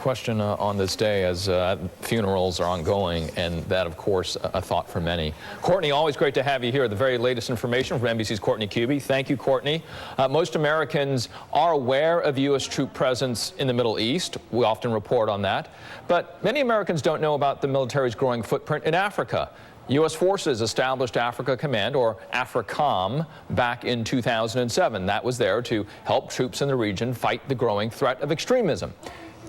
question on this day as funerals are ongoing, and that, of course, a thought for many. Courtney, always great to have you here. The very latest information from NBC's Courtney Kube. Thank you, Courtney. Most Americans are aware of U.S. troop presence in the Middle East. We often report on that. But many Americans don't know about the military's growing footprint in Africa. U.S. forces established Africa Command, or AFRICOM, back in 2007. That was there to help troops in the region fight the growing threat of extremism.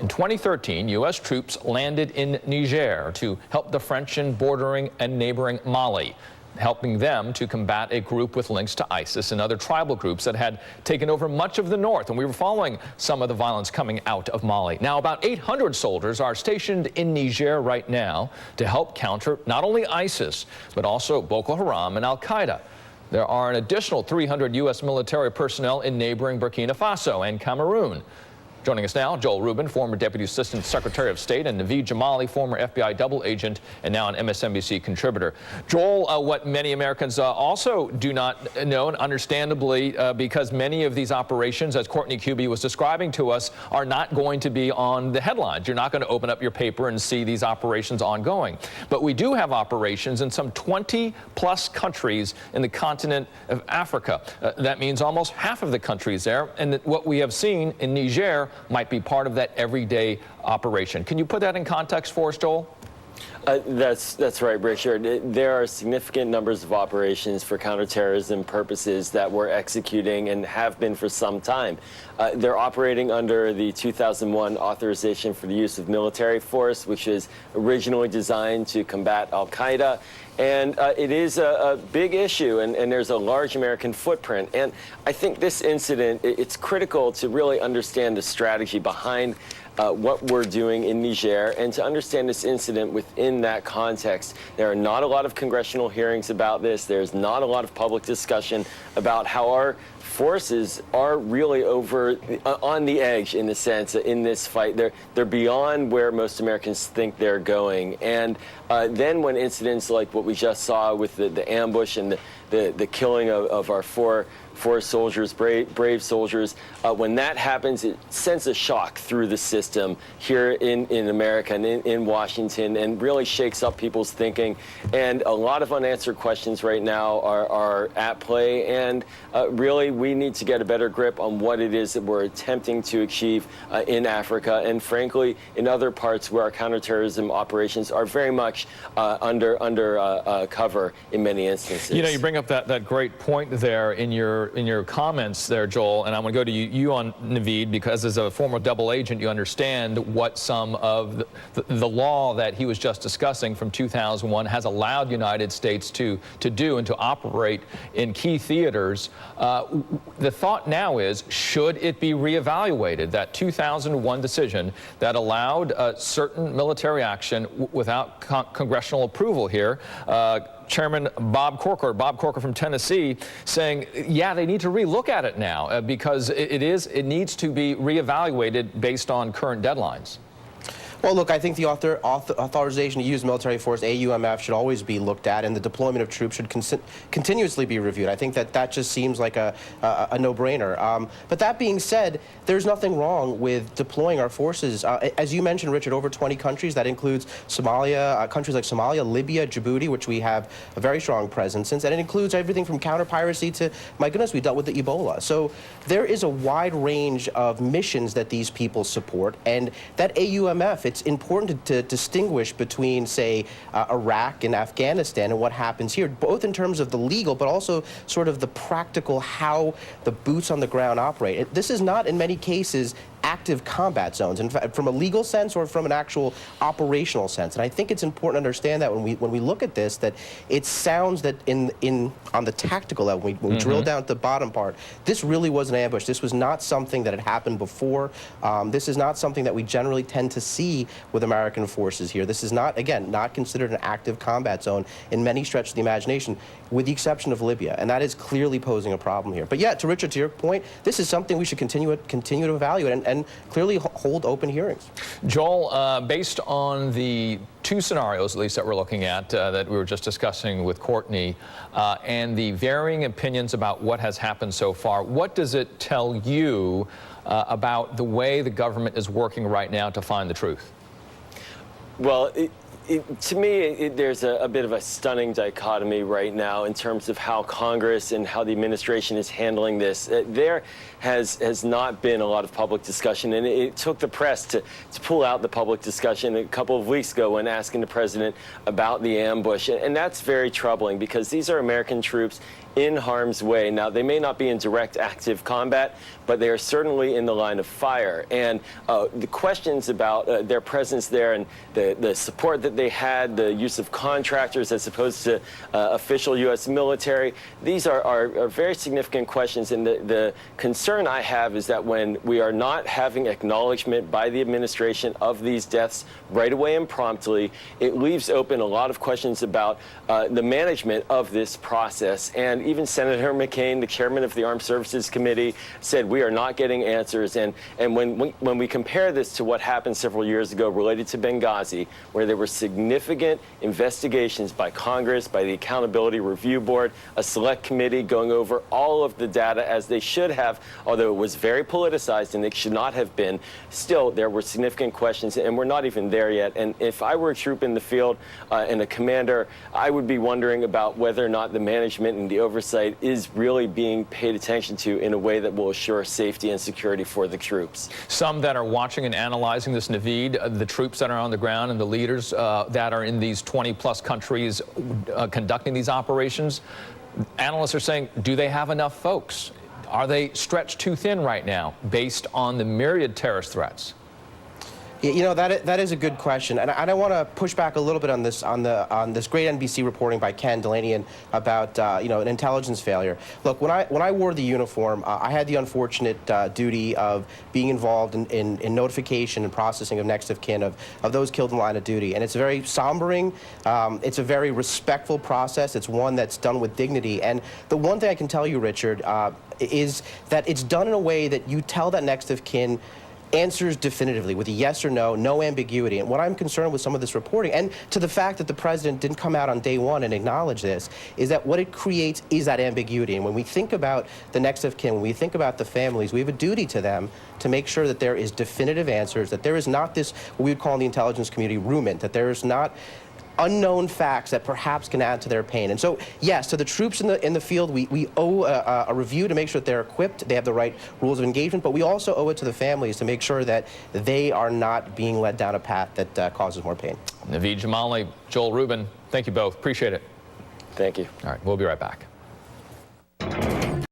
In 2013, U.S. troops landed in Niger to help the French in bordering and neighboring Mali, helping them to combat a group with links to ISIS and other tribal groups that had taken over much of the north. And we were following some of the violence coming out of Mali. Now, about 800 soldiers are stationed in Niger right now to help counter not only ISIS, but also Boko Haram and Al-Qaeda. There are an additional 300 U.S. military personnel in neighboring Burkina Faso and Cameroon. Joining us now, Joel Rubin, former Deputy Assistant Secretary of State, and Naveed Jamali, former FBI double agent and now an MSNBC contributor. Joel, what many Americans also do not know, and understandably, because many of these operations, as Courtney Kube was describing to us, are not going to be on the headlines. You're not going to open up your paper and see these operations ongoing. But we do have operations in some 20-plus countries in the continent of Africa. That means almost half of the countries there, and what we have seen in Niger might be part of that everyday operation. Can you put that in context for us, Joel? That's right, Richard. There are significant numbers of operations for counterterrorism purposes that we're executing and have been for some time. They're operating under the 2001 authorization for the use of military force, which is originally designed to combat Al-Qaeda. And it is a big issue, and there's a large American footprint. And I think this incident, it's critical to really understand the strategy behind what we're doing in Niger, and to understand this incident within that context. There are not a lot of congressional hearings about this. There's not a lot of public discussion about how our forces are really on the edge, in the sense, in this fight. They're beyond where most Americans think they're going. And then when incidents like what we just saw with the ambush and the killing of our four soldiers, brave soldiers, when that happens, it sends a shock through the system here in America and in Washington, and really shakes up people's thinking. And a lot of unanswered questions right now are at play, and really we need to get a better grip on what it is that we're attempting to achieve in Africa, and frankly in other parts where our counterterrorism operations are very much under cover in many instances. You know, you bring up that great point there in your comments there, Joel, and I'm going to go to you on Naveed, because as a former double agent, you understand what some of the law that he was just discussing from 2001 has allowed the United States to do and to operate in key theaters. The thought now is, should it be reevaluated? That 2001 decision that allowed certain military action without congressional approval here. Chairman Bob Corker from Tennessee, saying, yeah, they need to relook at it now because it needs to be reevaluated based on current deadlines. Well, look, I think the authorization to use military force, AUMF, should always be looked at, and the deployment of troops should continuously be reviewed. I think that just seems like a no-brainer. But that being said, there's nothing wrong with deploying our forces. As you mentioned, Richard, over 20 countries. That includes Somalia, countries like Somalia, Libya, Djibouti, which we have a very strong presence in, and it includes everything from counter-piracy to, my goodness, we dealt with the Ebola. So there is a wide range of missions that these people support, and that AUMF, it's important to distinguish between, say, Iraq and Afghanistan and what happens here, both in terms of the legal, but also sort of the practical, how the boots on the ground operate. This is not, in many cases, active combat zones, in fact, from a legal sense or from an actual operational sense. And I think it's important to understand that when we look at this, that it sounds that on the tactical level, when we drill down to the bottom part, this really was an ambush. This was not something that had happened before. This is not something that we generally tend to see with American forces here. This is not, again, not considered an active combat zone in many stretches of the imagination, with the exception of Libya. And that is clearly posing a problem here. But yeah, to Richard, to your point, this is something we should continue to evaluate and clearly hold open hearings. Joel, based on the two scenarios, at least, that we're looking at, that we were just discussing with Courtney, and the varying opinions about what has happened so far, what does it tell you about the way the government is working right now to find the truth? Well, to me, there's a bit of a stunning dichotomy right now in terms of how Congress and how the administration is handling this. There has not been a lot of public discussion, and it took the press to pull out the public discussion a couple of weeks ago when asking the president about the ambush. And that's very troubling because these are American troops in harm's way. Now, they may not be in direct active combat, but they are certainly in the line of fire. And the questions about their presence there and the support that they had, the use of contractors as opposed to official U.S. military, these are very significant questions. And the concern I have is that when we are not having acknowledgement by the administration of these deaths right away and promptly, it leaves open a lot of questions about the management of this process. And even Senator McCain, the chairman of the Armed Services Committee, said we are not getting answers. And when we compare this to what happened several years ago related to Benghazi, where there were significant investigations by Congress, by the Accountability Review Board, a select committee going over all of the data as they should have, although it was very politicized and it should not have been, still there were significant questions, and we're not even there yet. And if I were a troop in the field and a commander, I would be wondering about whether or not the management and the oversight is really being paid attention to in a way that will assure safety and security for the troops. Some that are watching and analyzing this, Naveed, the troops that are on the ground and the leaders that are in these 20-plus countries conducting these operations, analysts are saying, do they have enough folks? Are they stretched too thin right now based on the myriad terrorist threats? You know, that is a good question, and I want to push back a little bit on this this great NBC reporting by Ken Delanian about an intelligence failure. Look, when I wore the uniform, I had the unfortunate duty of being involved in notification and processing of next of kin of those killed in line of duty, and it's a very sombering, it's a very respectful process. It's one that's done with dignity, and the one thing I can tell you, Richard, is that it's done in a way that you tell that next of kin answers definitively with a yes or no, no ambiguity. And what I'm concerned with some of this reporting, and to the fact that the president didn't come out on day one and acknowledge this, is that what it creates is that ambiguity. And when we think about the next of kin, when we think about the families, we have a duty to them to make sure that there is definitive answers, that there is not this, what we would call in the intelligence community, rumor, that there is not unknown facts that perhaps can add to their pain. And so, yes, to the troops in the field, we owe a review to make sure that they're equipped, they have the right rules of engagement, but we also owe it to the families to make sure that they are not being led down a path that causes more pain. Naveed Jamali, Joel Rubin, thank you both. Appreciate it. Thank you. All right, we'll be right back.